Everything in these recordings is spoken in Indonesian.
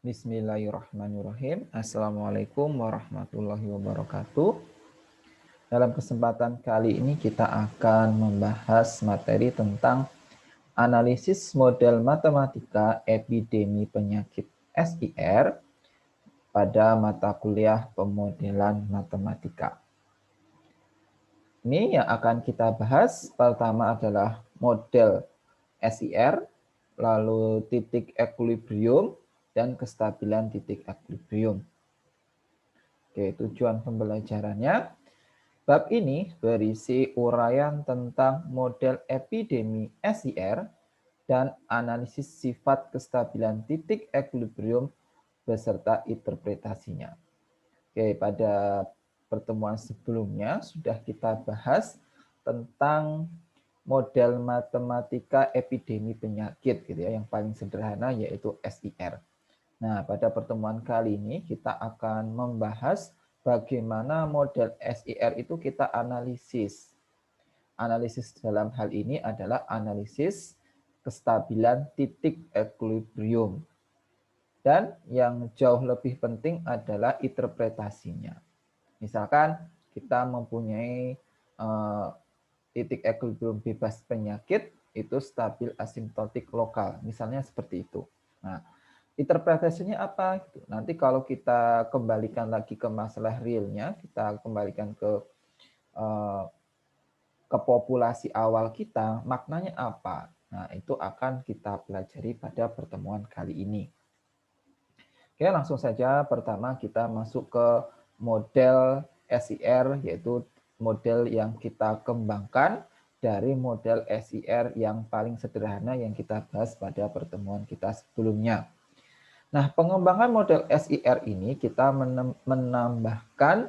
Bismillahirrahmanirrahim. Assalamualaikum warahmatullahi wabarakatuh. Dalam kesempatan kali ini kita akan membahas materi tentang analisis model matematika epidemi penyakit SIR pada mata kuliah pemodelan matematika. Ini yang akan kita bahas pertama adalah model SIR, lalu titik equilibrium, dan kestabilan titik equilibrium. Oke, tujuan pembelajarannya. Bab ini berisi uraian tentang model epidemi SIR dan analisis sifat kestabilan titik equilibrium beserta interpretasinya. Oke, pada pertemuan sebelumnya sudah kita bahas tentang model matematika epidemi penyakit gitu ya, yang paling sederhana yaitu SIR. Nah, pada pertemuan kali ini kita akan membahas bagaimana model SIR itu kita analisis. Analisis dalam hal ini adalah analisis kestabilan titik equilibrium. Dan yang jauh lebih penting adalah interpretasinya. Misalkan kita mempunyai titik equilibrium bebas penyakit itu stabil asimptotik lokal, misalnya seperti itu. Nah, interpretasinya apa? Nanti kalau kita kembalikan lagi ke masalah realnya, kita kembalikan ke populasi awal kita, maknanya apa? Nah, itu akan kita pelajari pada pertemuan kali ini. Oke, langsung saja pertama kita masuk ke model SIR, yaitu model yang kita kembangkan dari model SIR yang paling sederhana yang kita bahas pada pertemuan kita sebelumnya. Nah, pengembangan model SIR ini kita menambahkan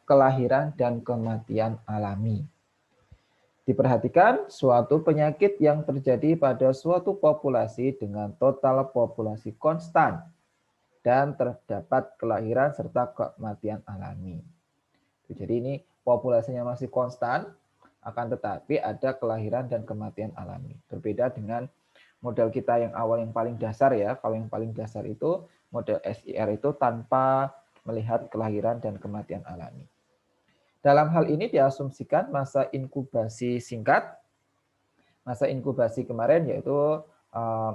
kelahiran dan kematian alami. Diperhatikan suatu penyakit yang terjadi pada suatu populasi dengan total populasi konstan dan terdapat kelahiran serta kematian alami. Jadi ini populasinya masih konstan, akan tetapi ada kelahiran dan kematian alami. Berbeda dengan model kita yang awal yang paling dasar ya. Kalau yang paling dasar itu model SIR itu tanpa melihat kelahiran dan kematian alami. Dalam hal ini diasumsikan masa inkubasi singkat. Masa inkubasi kemarin yaitu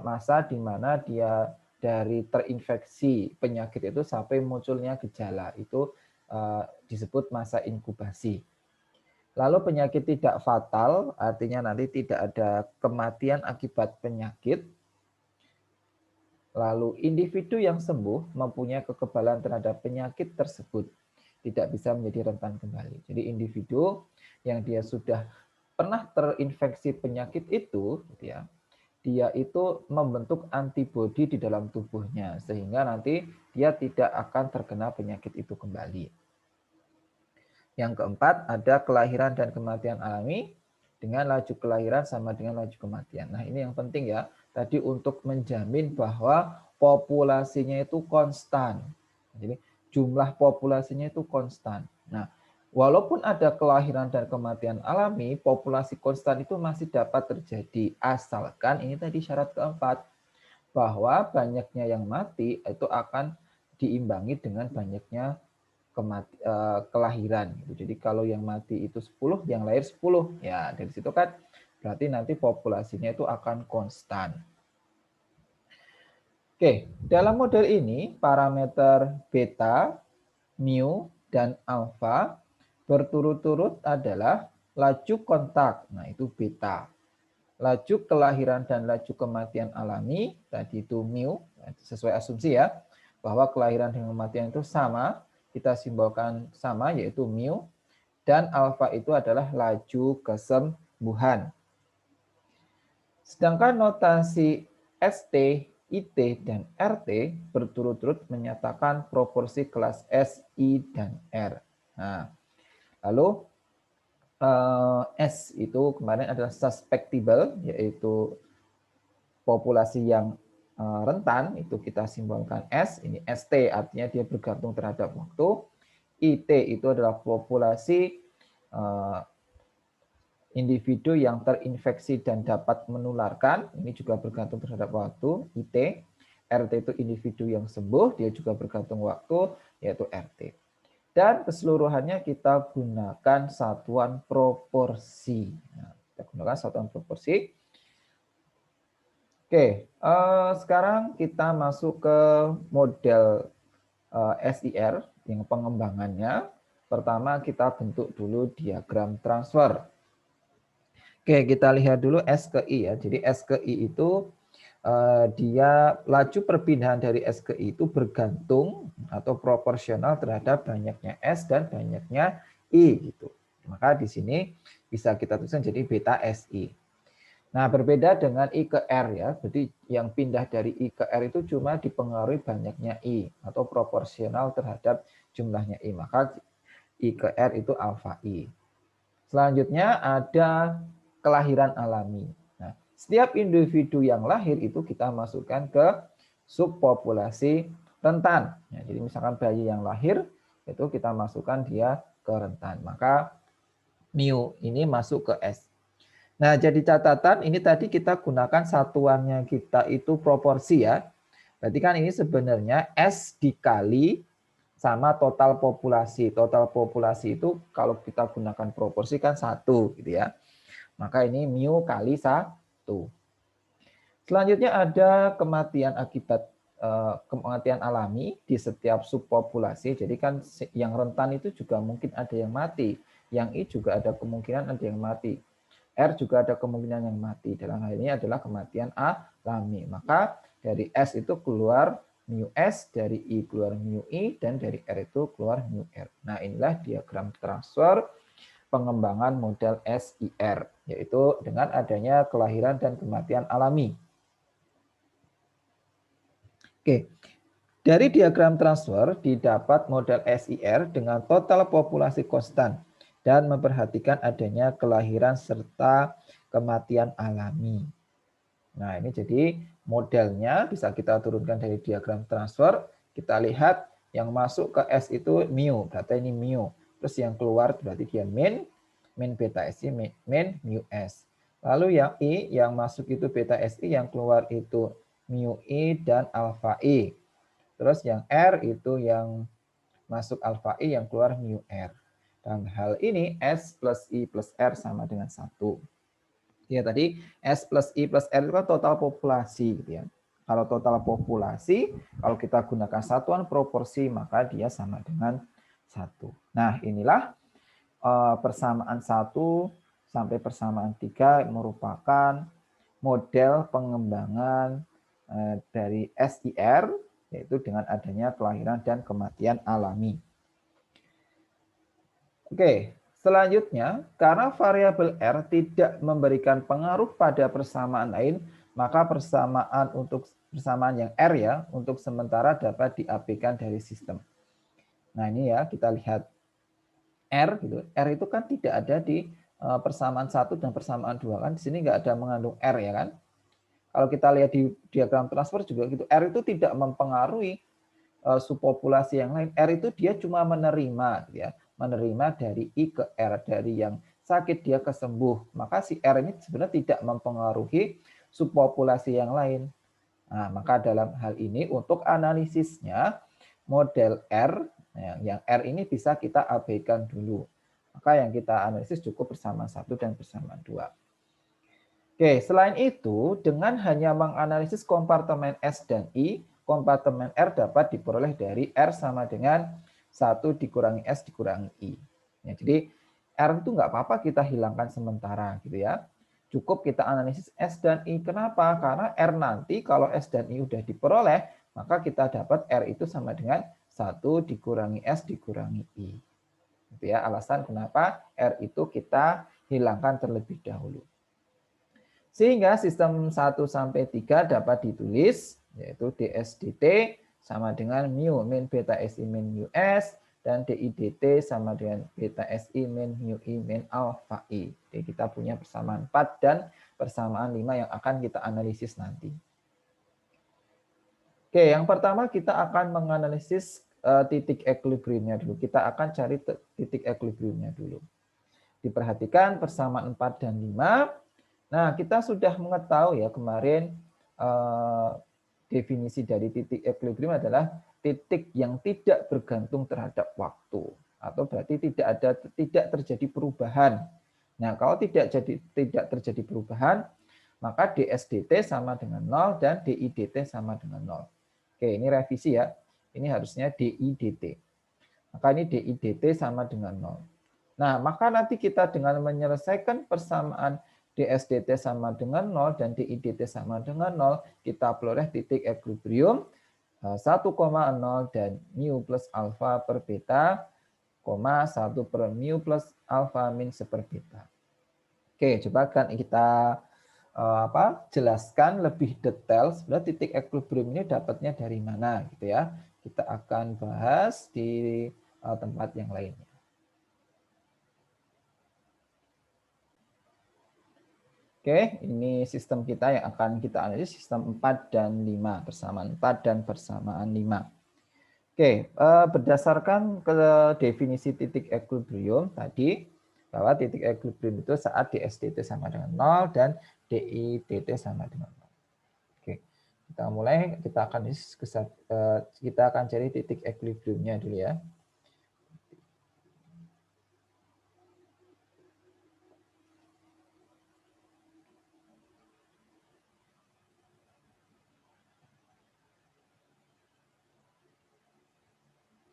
masa di mana dia dari terinfeksi penyakit itu sampai munculnya gejala. Itu disebut masa inkubasi. Lalu penyakit tidak fatal, artinya nanti tidak ada kematian akibat penyakit. Lalu individu yang sembuh mempunyai kekebalan terhadap penyakit tersebut, tidak bisa menjadi rentan kembali. Jadi individu yang dia sudah pernah terinfeksi penyakit itu, gitu ya, dia itu membentuk antibodi di dalam tubuhnya, sehingga nanti dia tidak akan terkena penyakit itu kembali. Yang keempat, ada kelahiran dan kematian alami dengan laju kelahiran sama dengan laju kematian. Nah, ini yang penting ya. Tadi untuk menjamin bahwa populasinya itu konstan. Jadi jumlah populasinya itu konstan. Nah, walaupun ada kelahiran dan kematian alami, populasi konstan itu masih dapat terjadi. Asalkan ini tadi syarat keempat, bahwa banyaknya yang mati itu akan diimbangi dengan banyaknya kelahiran. Jadi kalau yang mati itu 10, yang lahir 10. Ya, dari situ kan berarti nanti populasinya itu akan konstan. Oke, dalam model ini parameter beta, mu, dan alfa berturut-turut adalah laju kontak. Nah, itu beta. Laju kelahiran dan laju kematian alami, tadi itu mu, sesuai asumsi ya, bahwa kelahiran dan kematian itu sama, kita simbolkan sama yaitu mu, dan alfa itu adalah laju kesembuhan. Sedangkan notasi ST, IT, dan RT berturut-turut menyatakan proporsi kelas S, I, dan R. Nah, lalu S itu kemarin adalah susceptible, yaitu populasi yang rentan, itu kita simbolkan S, ini ST artinya dia bergantung terhadap waktu. IT itu adalah populasi individu yang terinfeksi dan dapat menularkan, ini juga bergantung terhadap waktu, IT. RT itu individu yang sembuh, dia juga bergantung waktu, yaitu RT. Dan keseluruhannya kita gunakan satuan proporsi. Nah, kita gunakan satuan proporsi. Oke, sekarang kita masuk ke model SIR yang pengembangannya. Pertama kita bentuk dulu diagram transfer. Oke, kita lihat dulu S ke I ya. Jadi S ke I itu dia laju perpindahan dari S ke I itu bergantung atau proporsional terhadap banyaknya S dan banyaknya I gitu. Maka di sini bisa kita tuliskan jadi beta SI. Nah, berbeda dengan I ke R ya. Jadi yang pindah dari I ke R itu cuma dipengaruhi banyaknya I atau proporsional terhadap jumlahnya I. Maka I ke R itu alfa I. Selanjutnya ada kelahiran alami. Nah, setiap individu yang lahir itu kita masukkan ke subpopulasi rentan. Ya, jadi misalkan bayi yang lahir itu kita masukkan dia ke rentan. Maka mu ini masuk ke S. Nah, jadi catatan ini tadi kita gunakan satuannya kita itu proporsi ya. Berarti kan ini sebenarnya S dikali sama total populasi. Total populasi itu kalau kita gunakan proporsi kan 1 gitu ya. Maka ini mu kali 1. Selanjutnya ada kematian akibat kematian alami di setiap subpopulasi. Jadi kan yang rentan itu juga mungkin ada yang mati. Yang I juga ada kemungkinan ada yang mati. R juga ada kemungkinan yang mati. Dalam hal ini adalah kematian alami. Maka dari S itu keluar mu S, dari I keluar mu I, dan dari R itu keluar mu R. Nah, inilah diagram transfer pengembangan model SIR, yaitu dengan adanya kelahiran dan kematian alami. Oke, dari diagram transfer didapat model SIR dengan total populasi konstan dan memperhatikan adanya kelahiran serta kematian alami. Nah, ini jadi modelnya bisa kita turunkan dari diagram transfer. Kita lihat yang masuk ke S itu mu, berarti ini mu. Terus yang keluar berarti dia min beta SI, min mu S. Lalu yang I yang masuk itu beta SI, yang keluar itu mu I dan alfa I. Terus yang R itu yang masuk alfa I, yang keluar mu R. Dan hal ini S plus I plus R sama dengan 1. Ya, tadi S plus I plus R itu kan total populasi gitu ya. Kalau total populasi, kalau kita gunakan satuan proporsi, maka dia sama dengan 1. Nah, inilah persamaan 1 sampai persamaan 3 merupakan model pengembangan dari SIR, yaitu dengan adanya kelahiran dan kematian alami. Oke, selanjutnya, karena variabel R tidak memberikan pengaruh pada persamaan lain, maka persamaan yang R ya, untuk sementara dapat diabaikan dari sistem. Nah, ini ya, kita lihat R gitu. R itu kan tidak ada di persamaan 1 dan persamaan 2 kan. Di sini nggak ada mengandung R ya kan. Kalau kita lihat di diagram transfer juga gitu, R itu tidak mempengaruhi subpopulasi yang lain. R itu dia cuma menerima gitu ya. Menerima dari I ke R, dari yang sakit dia ke sembuh. Maka si R ini sebenarnya tidak mempengaruhi subpopulasi yang lain. Nah, maka dalam hal ini untuk analisisnya model R, yang R ini bisa kita abaikan dulu. Maka yang kita analisis cukup persamaan 1 dan persamaan 2. Oke, selain itu, dengan hanya menganalisis kompartemen S dan I, kompartemen R dapat diperoleh dari R sama dengan 1 dikurangi S dikurangi I. Ya, jadi R itu nggak apa-apa kita hilangkan sementara gitu ya. Cukup kita analisis S dan I. Kenapa? Karena R nanti kalau S dan I udah diperoleh, maka kita dapat R itu sama dengan 1 dikurangi S dikurangi I. Itu ya alasan kenapa R itu kita hilangkan terlebih dahulu. Sehingga sistem 1 sampai 3 dapat ditulis, yaitu DSDT sama dengan mu min beta SI min mu S, dan DIDT sama dengan beta SI min mu I min alfa I. Jadi kita punya persamaan 4 dan persamaan 5 yang akan kita analisis nanti. Oke, yang pertama kita akan menganalisis titik equilibriumnya dulu. Kita akan cari titik equilibriumnya dulu. Diperhatikan persamaan 4 dan 5. Nah, kita sudah mengetahui ya kemarin definisi dari titik equilibrium adalah titik yang tidak bergantung terhadap waktu, atau berarti tidak terjadi perubahan. Nah, kalau tidak terjadi perubahan, maka dsdt sama dengan 0 dan didt sama dengan 0. Oke, ini revisi ya. Ini harusnya didt. Maka ini didt sama dengan 0. Nah, maka nanti kita dengan menyelesaikan persamaan dsdt sama dengan 0 dan didt sama dengan 0, kita peroleh titik equilibrium 1,0 dan mu plus alfa per beta, 1 per mu plus alfa min per beta. Oke, coba kan kita jelaskan lebih detail sebenarnya titik equilibrium ini dapatnya dari mana gitu ya. Kita akan bahas di tempat yang lainnya. Oke, ini sistem kita yang akan kita analisis, sistem 4 dan 5, persamaan 4 dan persamaan 5. Oke, berdasarkan ke definisi titik equilibrium tadi, bahwa titik equilibrium itu saat dsdt sama dengan 0 dan didt sama dengan 0. Oke, kita mulai, kita akan cari titik equilibriumnya dulu ya.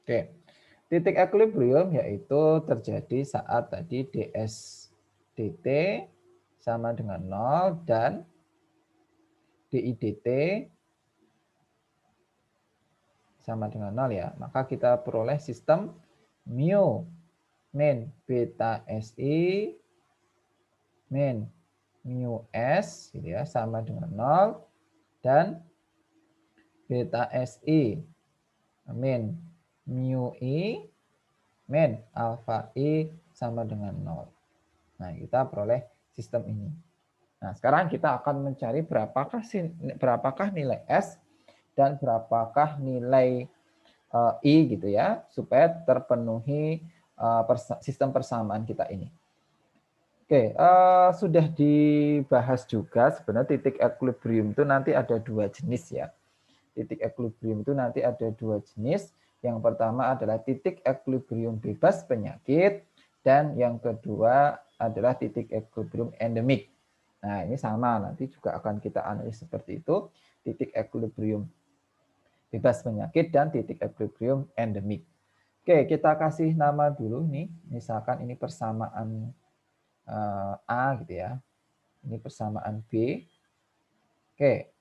Oke, titik equilibrium yaitu terjadi saat tadi ds dt sama dengan 0 dan didt sama dengan 0 ya. Maka kita peroleh sistem mu min beta si min mu s gitu ya, sama dengan 0 dan beta si min mu i min alfa i sama dengan 0. Nah, kita peroleh sistem ini. Nah, sekarang kita akan mencari berapakah nilai S dan berapakah nilai I gitu ya, supaya terpenuhi sistem persamaan kita ini. Oke, sudah dibahas juga sebenarnya titik equilibrium itu nanti ada 2 jenis ya. Titik equilibrium itu nanti ada 2 jenis. Yang pertama adalah titik equilibrium bebas penyakit, dan yang kedua adalah titik equilibrium endemik. Nah, ini sama, nanti juga akan kita analisis seperti itu, titik equilibrium bebas penyakit dan titik equilibrium endemik. Oke, kita kasih nama dulu nih, misalkan ini persamaan A gitu ya, ini persamaan B. Oke,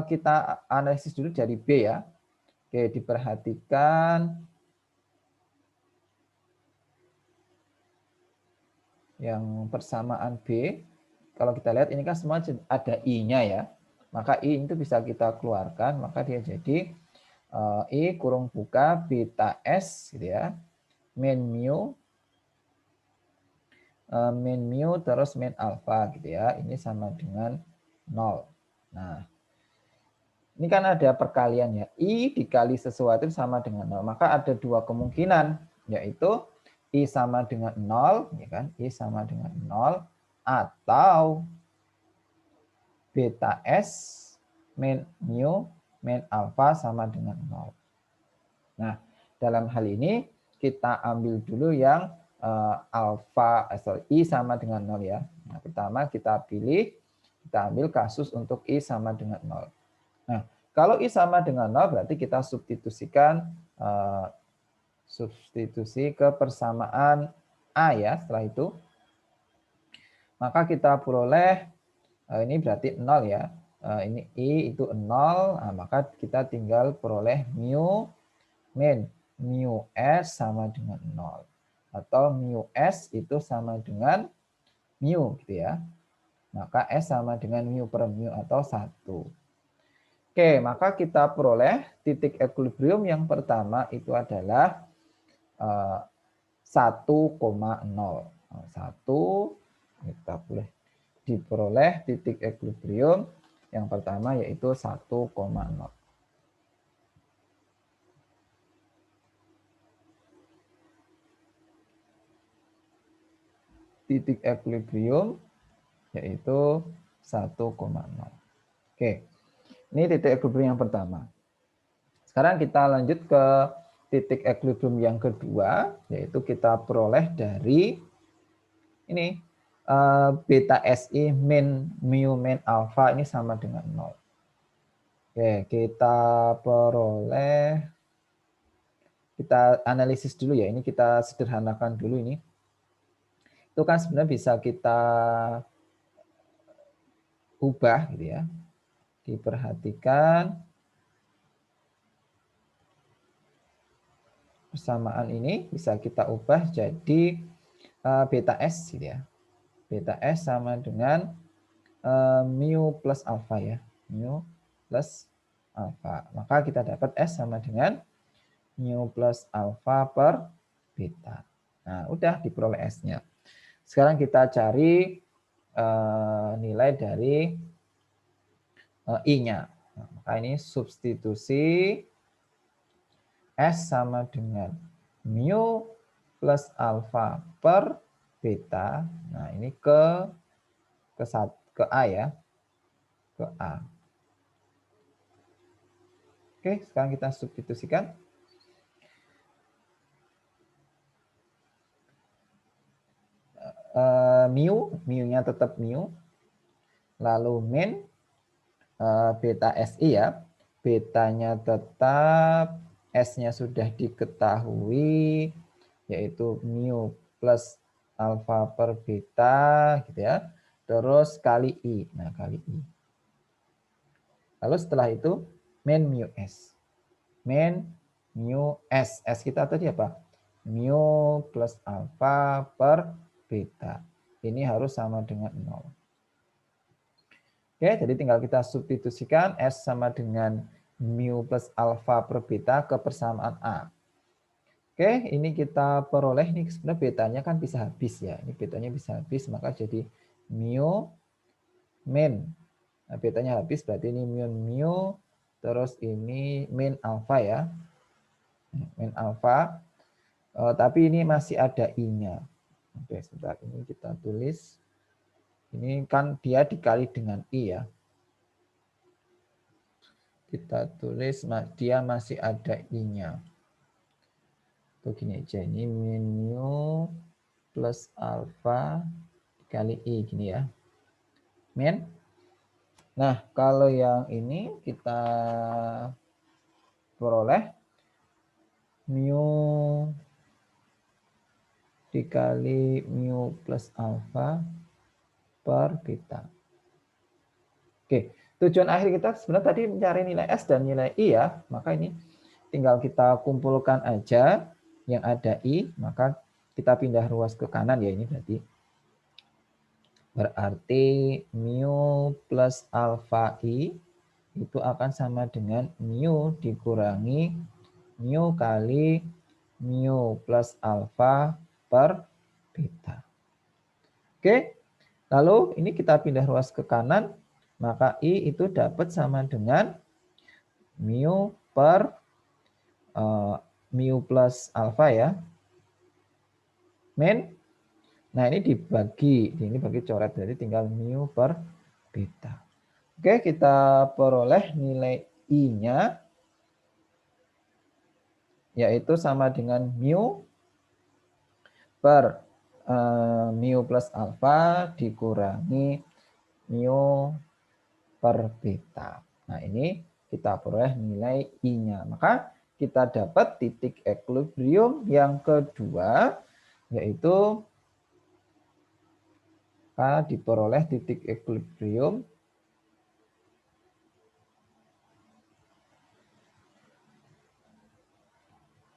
kita analisis dulu dari B ya. Oke, diperhatikan yang persamaan B. Kalau kita lihat ini kan semua ada I-nya ya. Maka I itu bisa kita keluarkan, maka dia jadi I kurung buka beta S gitu ya. Min mu terus min alfa gitu ya. Ini sama dengan 0. Nah, ini kan ada perkalian ya. I dikali sesuatu sama dengan 0. Maka ada 2 kemungkinan, yaitu I sama dengan 0, ya kan? I sama dengan 0, atau beta S min mu min alfa sama dengan 0. Nah, dalam hal ini kita ambil dulu yang I sama dengan 0 ya. Nah, pertama kita ambil kasus untuk I sama dengan 0. Nah, kalau I sama dengan 0 berarti kita substitusikan substitusi ke persamaan A ya. Setelah itu maka kita peroleh ini berarti 0 ya. Ini I itu 0, nah, maka kita tinggal peroleh mu min mu S sama dengan 0. Atau mu S itu sama dengan mu gitu ya. Maka S sama dengan mu per mu atau 1. Oke, maka kita peroleh titik equilibrium yang pertama itu adalah 1,0. 1 kita boleh diperoleh titik equilibrium yang pertama yaitu 1,0. Titik equilibrium yaitu 1,0. Oke. Ini titik equilibrium yang pertama. Sekarang kita lanjut ke titik equilibrium yang kedua, yaitu kita peroleh dari ini beta SI min mu min alpha ini sama dengan 0. Oke, kita peroleh, kita analisis dulu ya, ini kita sederhanakan dulu ini. Itu kan sebenarnya bisa kita ubah gitu ya. Diperhatikan persamaan ini bisa kita ubah jadi beta S gitu ya. Beta S sama dengan mu plus alpha ya. Mu plus alpha. Maka kita dapat S sama dengan mu plus alpha per beta. Nah, udah diperoleh S-nya. Sekarang kita cari nilai dari I-nya. Nah, maka ini substitusi S sama dengan mu plus alpha per beta. Nah, ini ke A ya. Ke A. Oke, sekarang kita substitusikan. Mu-nya tetap mu. Lalu min beta SI ya. Betanya tetap, S-nya sudah diketahui, yaitu mu plus alpha per beta gitu ya. Terus kali I. Nah, kali I. Lalu setelah itu min mu S. Min mu S. S kita tadi apa? Mu plus alpha per beta. Ini harus sama dengan 0. Oke, jadi tinggal kita substitusikan S sama dengan mu plus alpha per beta ke persamaan A. Oke, ini kita peroleh, ini sebenarnya betanya kan bisa habis ya. Ini betanya bisa habis, maka jadi mu min. Nah, betanya habis, berarti ini mu, terus ini min alpha ya. Min alpha, tapi ini masih ada I-nya. Oke, sebentar, ini kita tulis. Ini kan dia dikali dengan I ya. Kita tulis dia masih ada I-nya. Begini aja, ini min mu plus alpha dikali I gini ya. Min. Nah, kalau yang ini kita peroleh mu dikali mu plus alpha per beta. Oke, tujuan akhir kita sebenarnya tadi mencari nilai S dan nilai I ya. Maka ini tinggal kita kumpulkan aja yang ada I, maka kita pindah ruas ke kanan ya ini berarti. Berarti mu plus alpha I itu akan sama dengan mu dikurangi mu kali mu plus alpha per beta. Oke, lalu ini kita pindah ruas ke kanan, maka I itu dapat sama dengan mu per mu plus alpha ya. Min. Nah, ini dibagi, ini bagi coret, jadi tinggal mu per beta. Oke, kita peroleh nilai I-nya, yaitu sama dengan mu per mu plus alpha dikurangi mu per beta. Nah, ini kita peroleh nilai I-nya. Maka kita dapat titik equilibrium yang kedua, yaitu diperoleh titik equilibrium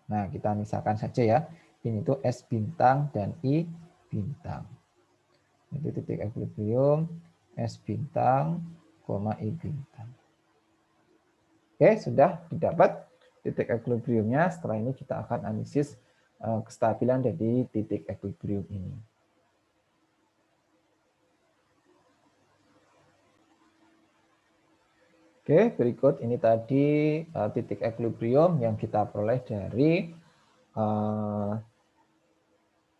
Nah, kita misalkan saja ya. Ini tuh S bintang dan I bintang. Itu titik equilibrium S bintang, I bintang. Oke, sudah didapat titik equilibriumnya. Setelah ini kita akan analisis kestabilan dari titik equilibrium ini. Oke, berikut ini tadi titik equilibrium yang kita peroleh dari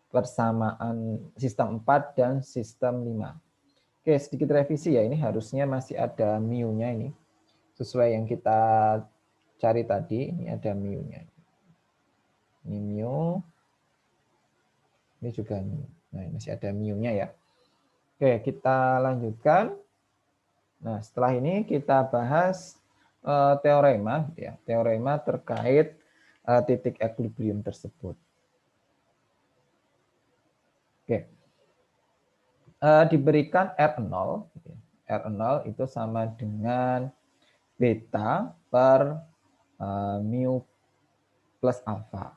persamaan sistem 4 dan sistem 5. Oke, sedikit revisi ya. Ini harusnya masih ada mu-nya ini. sesuai yang kita cari tadi. Ini ada mu-nya. Ini mu. Ini juga mu. Nah, ini masih ada mu-nya ya. Oke, kita lanjutkan. Nah, setelah ini kita bahas teorema, ya, teorema terkait titik equilibrium tersebut. Oke, diberikan R0, R0 itu sama dengan beta per mu plus alfa.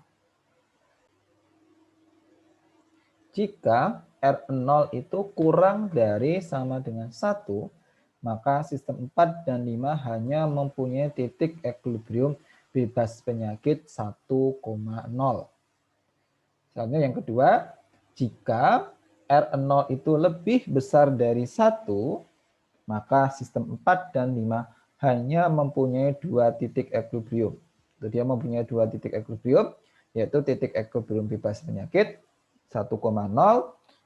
Jika R0 itu kurang dari sama dengan 1, maka sistem 4 dan 5 hanya mempunyai titik equilibrium bebas penyakit 1,0. Misalnya yang kedua, jika R0 itu lebih besar dari 1, maka sistem 4 dan 5 hanya mempunyai 2 titik equilibrium. Dia mempunyai 2 titik equilibrium, yaitu titik equilibrium bebas penyakit 1,0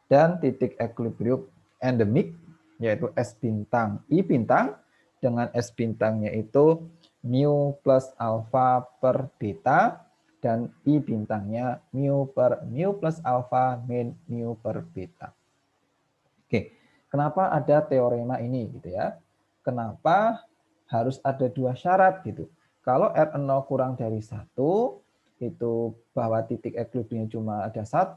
dan titik equilibrium endemik yaitu S bintang I bintang dengan S bintangnya itu mu plus alfa per beta dan I bintangnya mu per mu plus alfa min mu per beta. Oke, kenapa ada teorema ini gitu ya? Kenapa harus ada 2 syarat gitu? Kalau R0 kurang dari 1, itu bahwa titik equilibriumnya cuma ada 1,0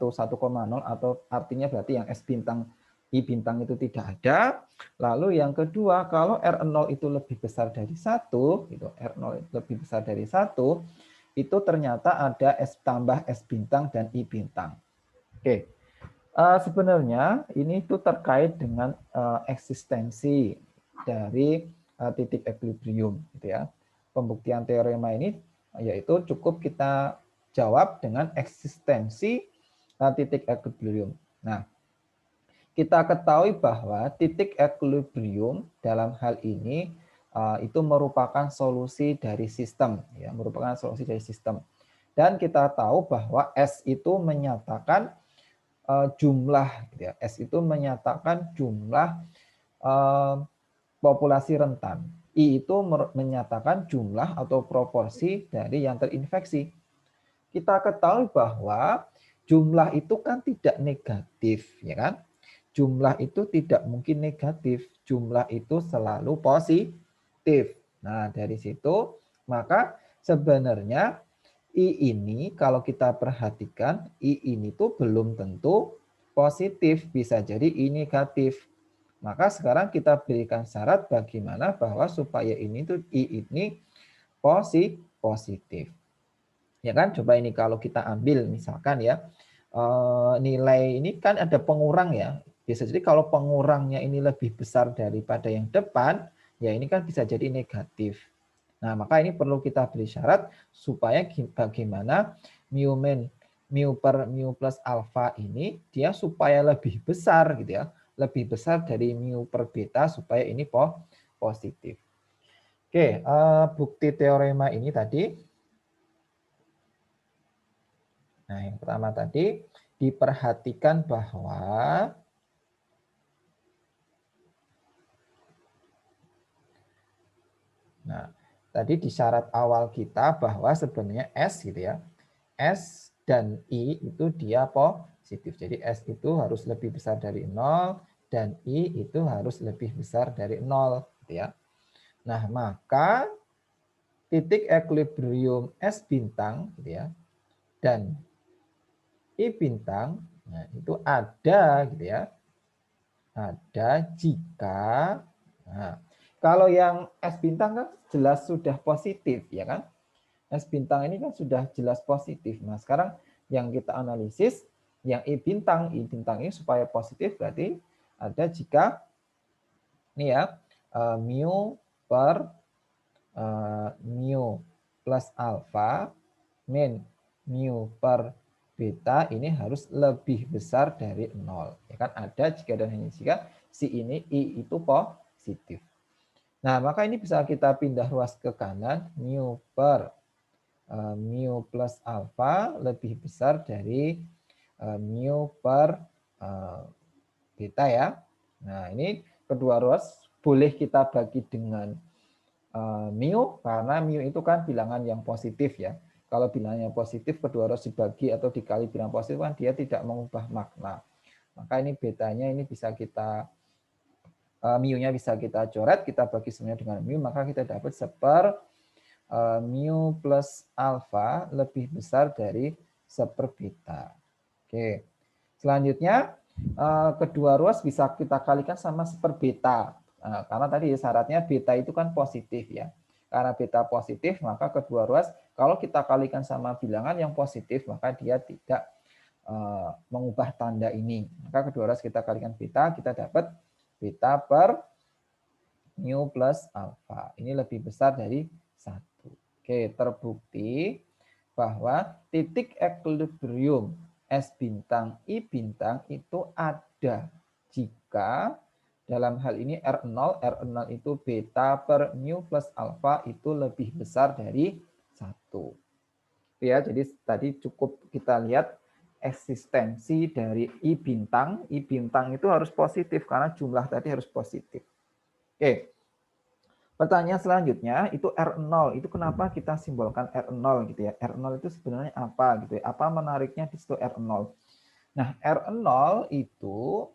atau artinya berarti yang S bintang I bintang itu tidak ada. Lalu yang kedua, kalau R0 itu lebih besar dari 1, gitu, R0 lebih besar dari 1, itu ternyata ada S tambah S bintang dan I bintang. Oke, sebenarnya ini itu terkait dengan eksistensi dari titik equilibrium, gitu ya. Pembuktian teorema ini yaitu cukup kita jawab dengan eksistensi titik equilibrium. Nah, kita ketahui bahwa titik equilibrium dalam hal ini itu merupakan solusi dari sistem, ya, merupakan solusi dari sistem. Dan kita tahu bahwa S itu menyatakan jumlah, gitu ya. S itu menyatakan jumlah populasi rentan. I itu menyatakan jumlah atau proporsi dari yang terinfeksi. Kita ketahui bahwa jumlah itu kan tidak negatif, ya kan? Jumlah itu tidak mungkin negatif, jumlah itu selalu positif. Nah, dari situ maka sebenarnya I ini kalau kita perhatikan, I ini tuh belum tentu positif, bisa jadi I negatif. Maka sekarang kita berikan syarat bagaimana bahwa supaya ini tuh I ini positif. Ya kan, coba ini kalau kita ambil misalkan ya, nilai ini kan ada pengurang ya. Bisa jadi kalau pengurangnya ini lebih besar daripada yang depan, ya ini kan bisa jadi negatif. Nah, maka ini perlu kita beri syarat supaya bagaimana mu per mu plus alfa ini dia supaya lebih besar gitu ya. Lebih besar dari mu per beta supaya ini positif. Oke, bukti teorema ini tadi. Nah, yang pertama tadi diperhatikan bahwa tadi di syarat awal kita bahwa sebenarnya S gitu ya. S dan I itu dia positif. Jadi S itu harus lebih besar dari 0 dan I itu harus lebih besar dari 0 gitu ya. Nah, maka titik equilibrium S bintang gitu ya dan I bintang, nah itu ada gitu ya. Ada jika, nah, kalau yang S bintang kan jelas sudah positif ya kan. S bintang ini kan sudah jelas positif. Nah sekarang yang kita analisis yang I bintang ini supaya positif berarti ada jika ini ya mu per mu plus alfa min mu per beta ini harus lebih besar dari 0. Ya kan ada jika dan hanya jika si ini I itu positif. Nah, maka ini bisa kita pindah ruas ke kanan, mu per mu plus alfa lebih besar dari mu per beta ya. Nah, ini kedua ruas boleh kita bagi dengan mu, karena mu itu kan bilangan yang positif ya. Kalau bilangannya positif, kedua harus dibagi atau dikali bilangan positif kan dia tidak mengubah makna. Maka ini betanya ini bisa kita, mu-nya bisa kita coret, kita bagi semuanya dengan mu, maka kita dapat mu plus alfa lebih besar dari beta. Oke. Selanjutnya, kedua ruas bisa kita kalikan sama beta. Karena tadi syaratnya beta itu kan positif ya. Karena beta positif, maka kedua ruas kalau kita kalikan sama bilangan yang positif, maka dia tidak mengubah tanda ini. Maka kedua ruas kita kalikan beta, kita dapat beta per mu plus alfa. Ini lebih besar dari 1. Oke, terbukti bahwa titik equilibrium S bintang I bintang itu ada jika dalam hal ini R0 itu beta per mu plus alfa itu lebih besar dari 1. Ya, jadi tadi cukup kita lihat eksistensi dari I bintang. I bintang itu harus positif karena jumlah tadi harus positif. Oke. Pertanyaan selanjutnya itu R0. Itu kenapa kita simbolkan R0 gitu ya. R0 itu sebenarnya apa gitu ya. Apa menariknya di situ R0? Nah, R0 itu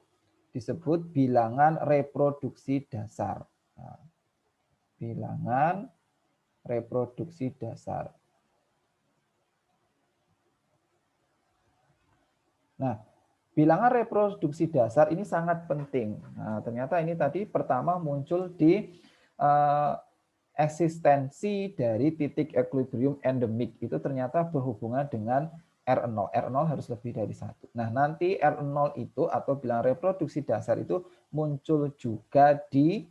disebut bilangan reproduksi dasar. Nah, bilangan reproduksi dasar. Nah, bilangan reproduksi dasar ini sangat penting. Nah, ternyata ini tadi pertama muncul di eksistensi dari titik equilibrium endemik itu ternyata berhubungan dengan R0. R0 harus lebih dari 1. Nah, nanti R0 itu atau bilangan reproduksi dasar itu muncul juga di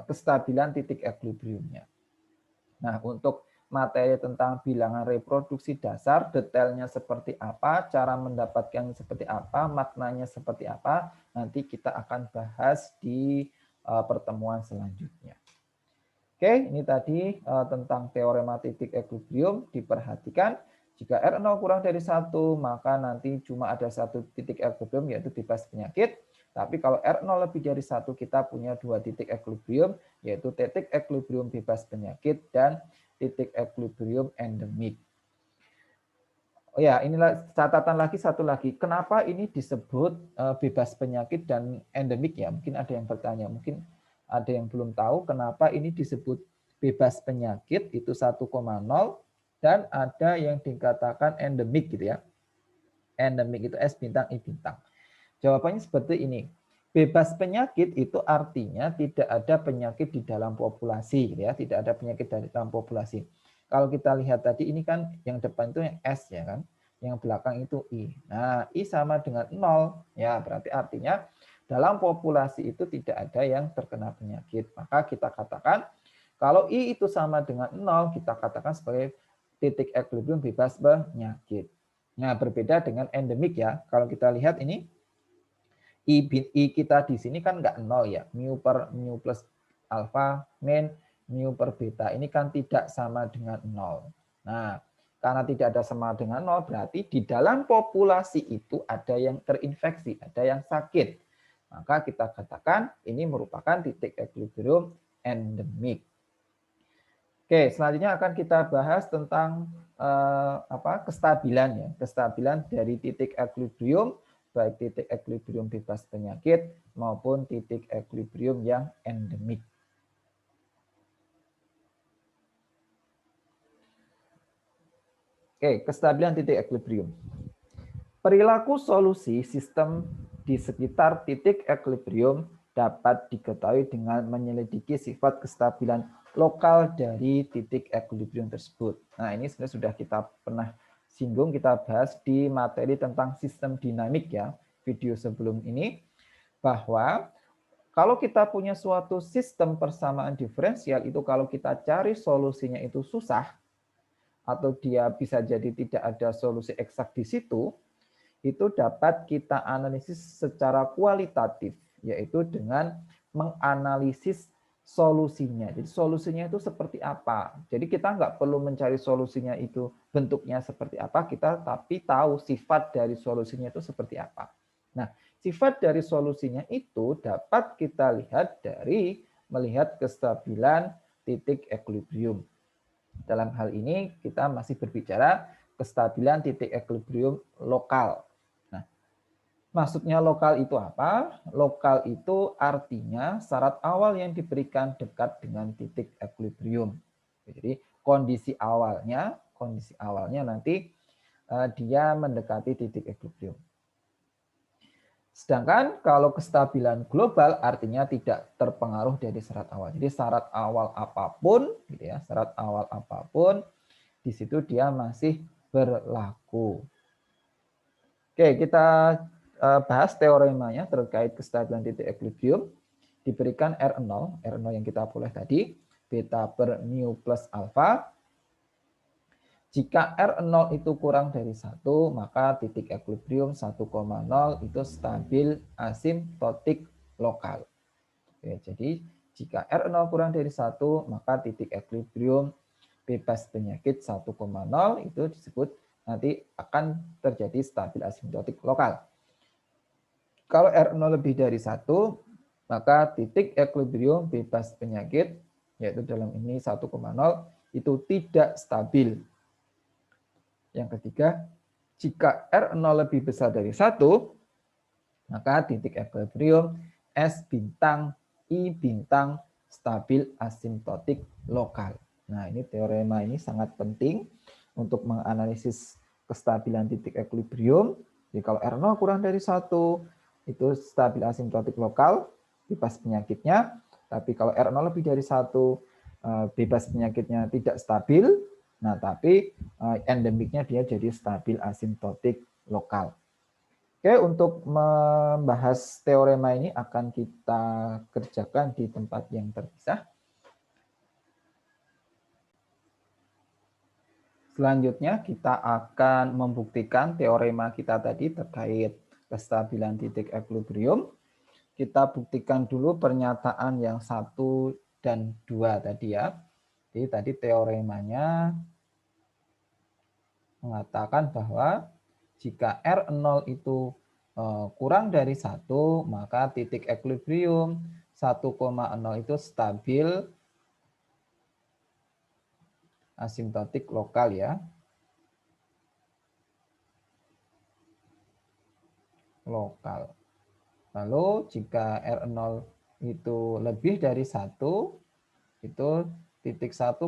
kestabilan titik equilibriumnya. Nah, untuk materi tentang bilangan reproduksi dasar, detailnya seperti apa, cara mendapatkannya seperti apa, maknanya seperti apa, nanti kita akan bahas di pertemuan selanjutnya. Oke, ini tadi tentang teorema titik equilibrium. Diperhatikan, jika R0 kurang dari 1, maka nanti cuma ada satu titik equilibrium, yaitu bebas penyakit. Tapi kalau R0 lebih dari 1, kita punya dua titik equilibrium, yaitu titik equilibrium bebas penyakit dan titik equilibrium endemik. Oh ya, inilah catatan lagi satu lagi. Kenapa ini disebut bebas penyakit dan endemik ya? Mungkin ada yang bertanya, mungkin ada yang belum tahu kenapa ini disebut bebas penyakit itu 1,0 dan ada yang dikatakan endemik gitu ya. Endemik itu S bintang I bintang. Jawabannya seperti ini. Bebas penyakit itu artinya tidak ada penyakit di dalam populasi gitu ya, tidak ada penyakit di dalam populasi. Kalau kita lihat tadi ini kan yang depan itu yang S ya kan, yang belakang itu I. Nah, I sama dengan 0 ya, berarti artinya dalam populasi itu tidak ada yang terkena penyakit. Maka kita katakan kalau I itu sama dengan 0, kita katakan sebagai titik equilibrium bebas penyakit. Nah, berbeda dengan endemik ya. Kalau kita lihat ini I kita di sini kan nggak 0 ya. Mu per mu plus alfa min mu per beta ini kan tidak sama dengan 0. Nah, karena tidak ada sama dengan 0 berarti di dalam populasi itu ada yang terinfeksi, ada yang sakit. Maka kita katakan ini merupakan titik equilibrium endemik. Oke, selanjutnya akan kita bahas tentang kestabilan ya, kestabilan dari titik equilibrium, baik titik equilibrium bebas penyakit maupun titik equilibrium yang endemik. Oke, kestabilan titik equilibrium. Perilaku solusi sistem di sekitar titik equilibrium dapat diketahui dengan menyelidiki sifat kestabilan lokal dari titik equilibrium tersebut. Nah, ini sebenarnya sudah kita pernah singgung, kita bahas di materi tentang sistem dinamik ya, video sebelum ini, bahwa kalau kita punya suatu sistem persamaan diferensial itu kalau kita cari solusinya itu susah, atau dia bisa jadi tidak ada solusi eksak di situ, itu dapat kita analisis secara kualitatif, yaitu dengan menganalisis solusinya. Jadi solusinya itu seperti apa. Jadi kita nggak perlu mencari solusinya itu bentuknya seperti apa, kita tapi tahu sifat dari solusinya itu seperti apa. Nah, sifat dari solusinya itu dapat kita lihat dari melihat kestabilan titik equilibrium. Dalam hal ini kita masih berbicara kestabilan titik equilibrium lokal. Nah, maksudnya lokal itu apa? Lokal itu artinya syarat awal yang diberikan dekat dengan titik equilibrium. Jadi kondisi awalnya nanti dia mendekati titik equilibrium. Sedangkan kalau kestabilan global artinya tidak terpengaruh dari syarat awal. Jadi syarat awal apapun, gitu ya, syarat awal apapun di situ dia masih berlaku. Oke, kita bahas teoremanya terkait kestabilan titik equilibrium. Diberikan R0 yang kita peroleh tadi, beta per mu plus alfa. Jika R0 itu kurang dari 1, maka titik equilibrium 1,0 itu stabil asimptotik lokal. Oke, jadi jika R0 kurang dari 1, maka titik equilibrium bebas penyakit 1,0 itu disebut nanti akan terjadi stabil asimptotik lokal. Kalau R0 lebih dari 1, maka titik equilibrium bebas penyakit, yaitu dalam ini 1,0, itu tidak stabil. Yang ketiga, jika R0 lebih besar dari 1, maka titik equilibrium S bintang, I bintang, stabil asimptotik lokal. Nah, ini teorema ini sangat penting untuk menganalisis kestabilan titik equilibrium. Jadi kalau R0 kurang dari 1, itu stabil asimptotik lokal, bebas penyakitnya. Tapi kalau R0 lebih dari 1, bebas penyakitnya tidak stabil. Nah, tapi endemiknya dia jadi stabil asimptotik lokal. Oke, untuk membahas teorema ini akan kita kerjakan di tempat yang terpisah. Selanjutnya kita akan membuktikan teorema kita tadi terkait kestabilan titik equilibrium. Kita buktikan dulu pernyataan yang 1 dan 2 tadi ya. Jadi tadi teoremanya mengatakan bahwa jika R0 itu kurang dari 1, maka titik equilibrium 1,0 itu stabil asimptotik lokal ya. Lokal. Lalu jika R0 itu lebih dari 1, itu titik 1,0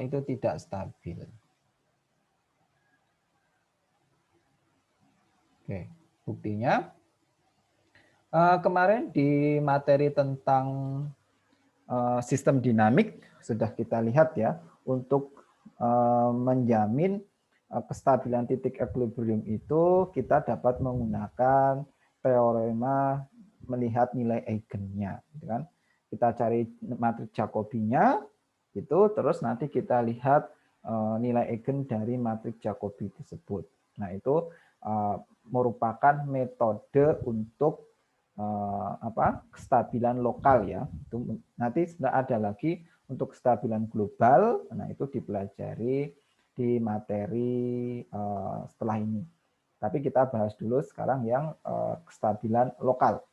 itu tidak stabil. Oke, buktinya kemarin di materi tentang sistem dinamik sudah kita lihat ya, untuk menjamin kestabilan titik equilibrium itu kita dapat menggunakan teorema melihat nilai eigennya, gitu kan? Kita cari matriks Jacobi-nya, gitu, terus nanti kita lihat nilai eigen dari matriks Jacobi tersebut. Nah, itu merupakan metode untuk kestabilan lokal ya. Itu nanti ada lagi untuk kestabilan global. Nah, itu dipelajari di materi setelah ini. Tapi kita bahas dulu sekarang yang kestabilan lokal.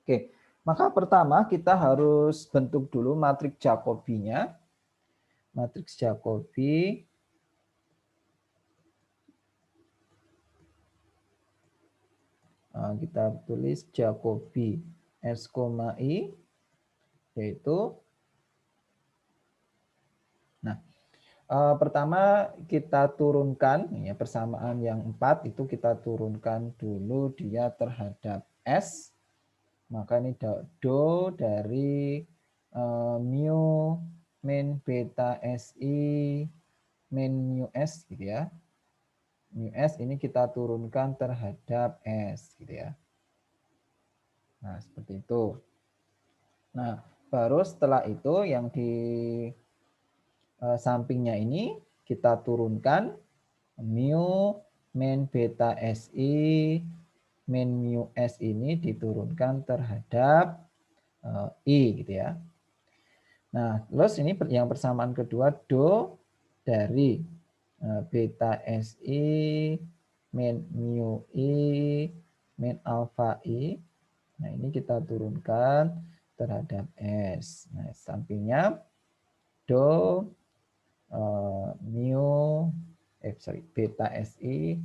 Oke, maka pertama kita harus bentuk dulu matriks Jacobi-nya. Matriks Jacobi kita tulis Jacobi S, I, yaitu pertama kita turunkan ya, persamaan yang 4 itu kita turunkan dulu dia terhadap S. Maka ini do dari mu min beta SI min mu S gitu ya. Mu S ini kita turunkan terhadap S gitu ya. Nah, seperti itu. Nah, baru setelah itu yang di sampingnya ini kita turunkan mu min beta SI min mu S ini diturunkan terhadap I gitu ya. Nah, terus ini yang persamaan kedua do dari beta SI min mu I min alfa I. Nah, ini kita turunkan terhadap S. Nah, sampingnya do mu beta SI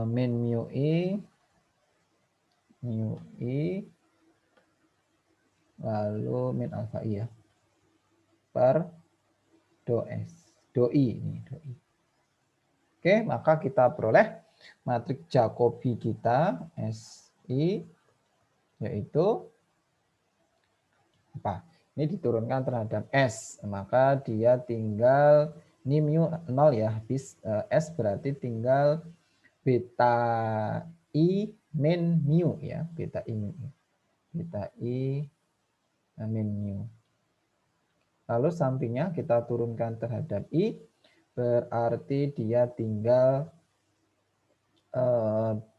min mu I lalu min alfa I ya per do I ini do I. Oke, maka kita peroleh matriks Jacobi kita SI yaitu apa? Ini diturunkan terhadap S, maka dia tinggal ini mu 0 ya, habis S berarti tinggal beta I min mu ya, beta I min mu. Beta I min mu. Lalu sampingnya kita turunkan terhadap I, berarti dia tinggal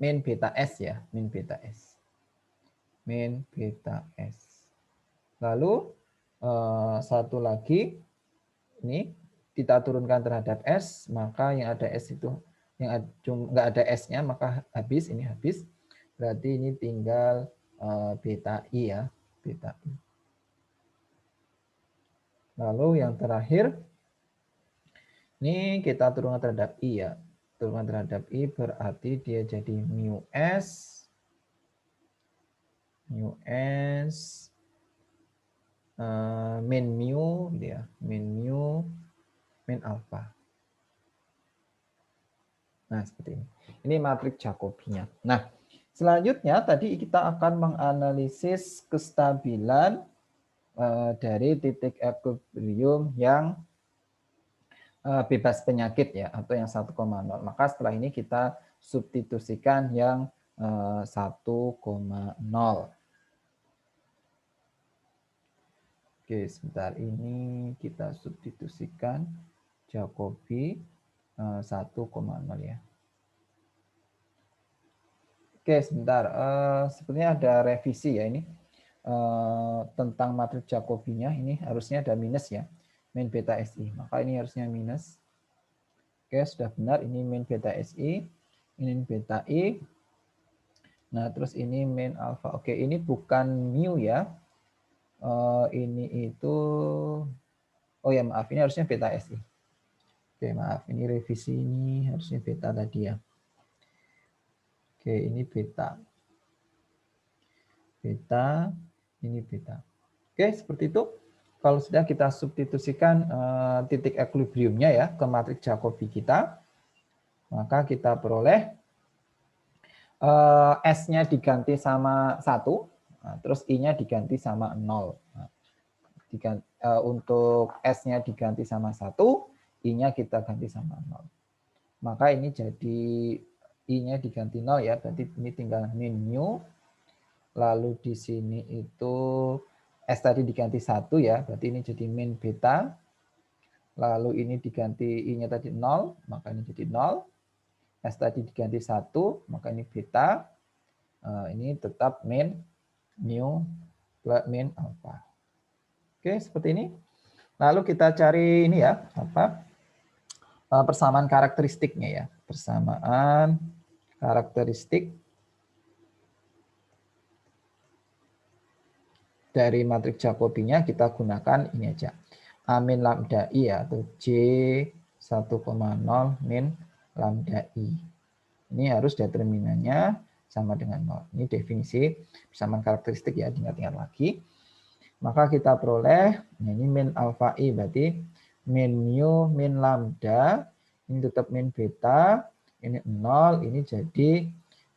min beta S ya, min beta S. Min beta S. Lalu satu lagi, ini kita turunkan terhadap S, maka yang ada S itu, yang nggak ada S-nya, maka habis, ini habis. Berarti ini tinggal beta I ya, beta I. Lalu yang terakhir, ini kita turunkan terhadap I ya. Turunkan terhadap I berarti dia jadi mu S min mu gitu ya, min mu min alfa. Nah, seperti ini. Ini matriks Jacobinya. Nah, selanjutnya tadi kita akan menganalisis kestabilan dari titik equilibrium yang bebas penyakit ya, atau yang 1,0. Maka setelah ini kita substitusikan yang 1,0. Oke, sebentar, ini kita substitusikan Jacobi 1,0 ya. Oke, sebentar. Sepertinya ada revisi ya ini. Tentang matriks Jacobinya ini harusnya ada minus ya. Min beta SI. Maka ini harusnya minus. Oke, sudah benar. Ini min beta SI. Ini beta I. Nah, terus ini min alfa. Oke, ini bukan mu ya. Ini itu... Oh ya, maaf. Ini harusnya beta SI. Oke, maaf. Ini revisi ini harusnya beta tadi ya. Oke, ini beta. Beta, ini beta. Oke, seperti itu. Kalau sudah kita substitusikan titik equilibriumnya ya ke matriks Jacobi kita, maka kita peroleh S-nya diganti sama 1, nah, terus I-nya diganti sama 0. Nah, untuk S-nya diganti sama 1, I-nya kita ganti sama 0. Maka ini jadi I-nya diganti 0 ya, berarti ini tinggal min mu. Lalu di sini itu S tadi diganti 1 ya, berarti ini jadi min beta. Lalu ini diganti I-nya tadi 0, maka ini jadi 0. S tadi diganti 1, maka ini beta. Ini tetap min mu plus min alfa. Oke, seperti ini. Lalu kita cari ini ya, persamaan karakteristiknya ya. Persamaan karakteristik dari matriks Jacobinya kita gunakan ini aja. A min lambda I atau J 1,0 min lambda I. Ini harus determinannya sama dengan 0. Ini definisi persamaan karakteristik ya, diingat-ingat lagi. Maka kita peroleh, ini min alfa I berarti min mu min lambda, ini tetap min beta, ini 0, ini jadi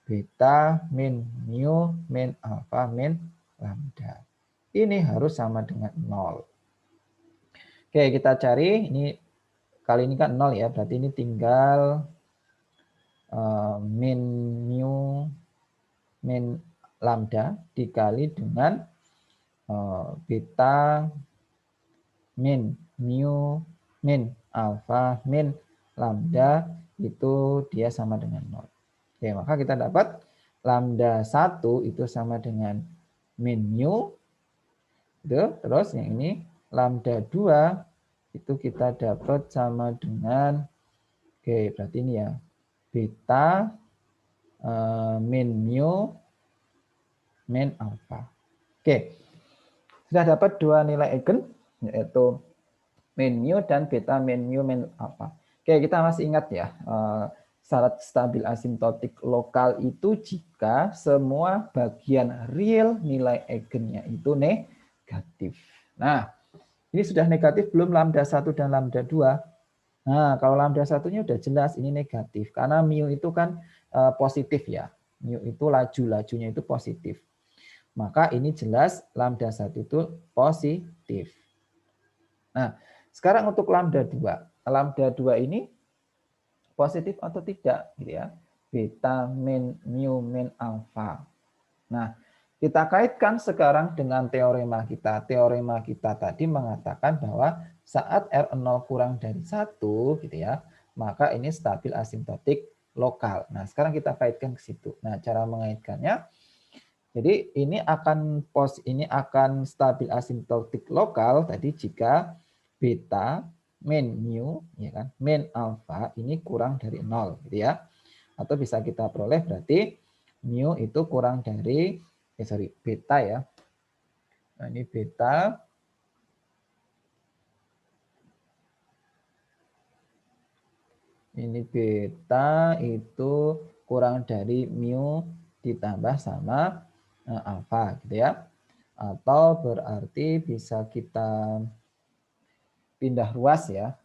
beta min mu min alfa min lambda. Ini harus sama dengan 0. Oke, kita cari, ini kali ini kan 0 ya, berarti ini tinggal min mu min lambda dikali dengan beta min mu min alfa min lambda, itu dia sama dengan 0. Oke, maka kita dapat lambda 1 itu sama dengan min mu. Terus yang ini lambda 2 itu kita dapat sama dengan, oke berarti ini ya, beta min mu, min alpha. Oke, sudah dapat dua nilai eigen, yaitu min mu dan beta min mu min alpha. Oke, kita masih ingat ya, syarat stabil asimtotik lokal itu jika semua bagian real nilai eigennya itu negatif. Nah, ini sudah negatif belum lambda 1 dan lambda 2? Nah, kalau lambda satunya udah jelas ini negatif karena mu itu kan positif ya. Mu itu lajunya itu positif. Maka ini jelas lambda 1 itu positif. Nah, sekarang untuk lambda 2. Lambda 2 ini positif atau tidak gitu ya. Beta min mu min alpha. Nah, kita kaitkan sekarang dengan teorema kita. Teorema kita tadi mengatakan bahwa saat R0 kurang dari 1 gitu ya, maka ini stabil asimtotik lokal. Nah, sekarang kita kaitkan ke situ. Nah, cara mengaitkannya, jadi ini akan stabil asimtotik lokal tadi jika beta min mu ya kan, min alpha ini kurang dari 0 gitu ya. Atau bisa kita peroleh berarti mu itu kurang dari beta ya. Nah, ini beta itu kurang dari mu ditambah sama alfa gitu ya. Atau berarti bisa kita pindah ruas ya.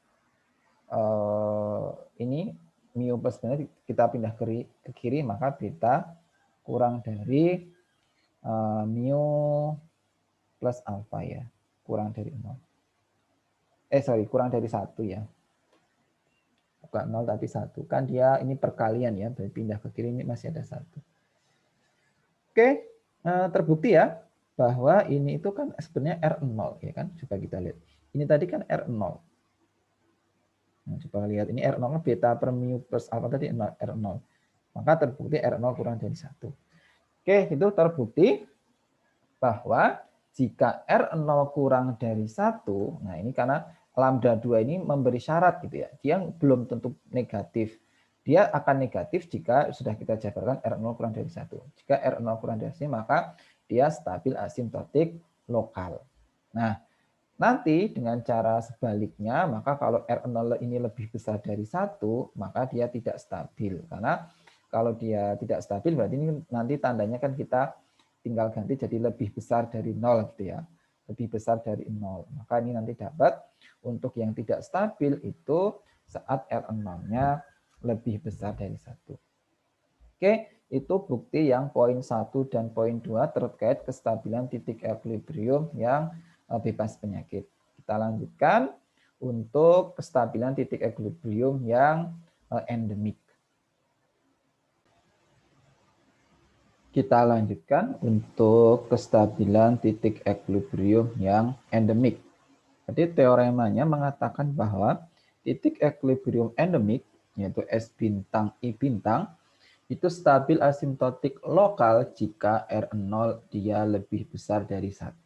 Ini mu plus beta kita pindah ke kiri, maka beta kurang dari mu plus alfa ya. Kurang dari 0. Kurang dari 1 ya. Bukan 0 tapi 1. Kan dia ini perkalian ya, pindah ke kiri ini masih ada 1. Oke, terbukti ya bahwa ini itu kan sebenarnya R0 ya kan. Coba kita lihat. Ini tadi kan R0. Nah, coba lihat ini R0 beta per mu plus alpha tadi R0. Maka terbukti R0 kurang dari 1. Oke, itu terbukti bahwa jika R0 kurang dari 1, nah ini karena lambda 2 ini memberi syarat gitu ya. Dia belum tentu negatif. Dia akan negatif jika sudah kita jabarkan R0 kurang dari 1. Jika R0 kurang dari 1, maka dia stabil asimtotik lokal. Nah, nanti dengan cara sebaliknya, maka kalau R0 ini lebih besar dari 1, maka dia tidak stabil. Karena kalau dia tidak stabil, berarti ini nanti tandanya kan kita tinggal ganti jadi lebih besar dari 0 gitu ya. Lebih besar dari 0. Maka ini nanti dapat untuk yang tidak stabil itu saat R0-nya lebih besar dari 1. Oke, itu bukti yang poin 1 dan poin 2 terkait kestabilan titik equilibrium yang bebas penyakit. Kita lanjutkan untuk kestabilan titik equilibrium yang endemik. Kita lanjutkan untuk kestabilan titik equilibrium yang endemik. Jadi teoremanya mengatakan bahwa titik equilibrium endemik, yaitu S bintang I bintang, itu stabil asimtotik lokal jika R0 dia lebih besar dari 1.